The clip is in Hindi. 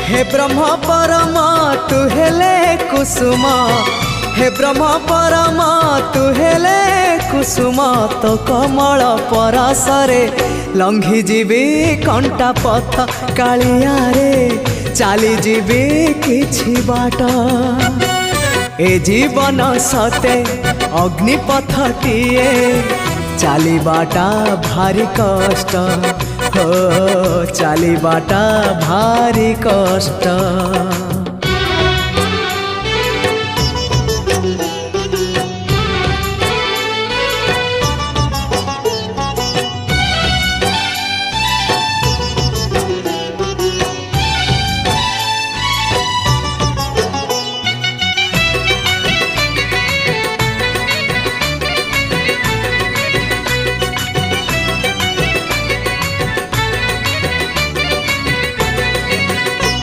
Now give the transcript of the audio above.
हे ब्रह्म परम तू हेले कुसुम, हे ब्रह्म परम तू हेले कुसुम, तो कमल परसरे लंघी जीवी कंटा पथ कालिया रे चली जीवी किछि बाट। ए जीवन सते अग्निपथटिए चलिबाटा भारी कष्ट, हो चलिबाटा भारी कष्ट।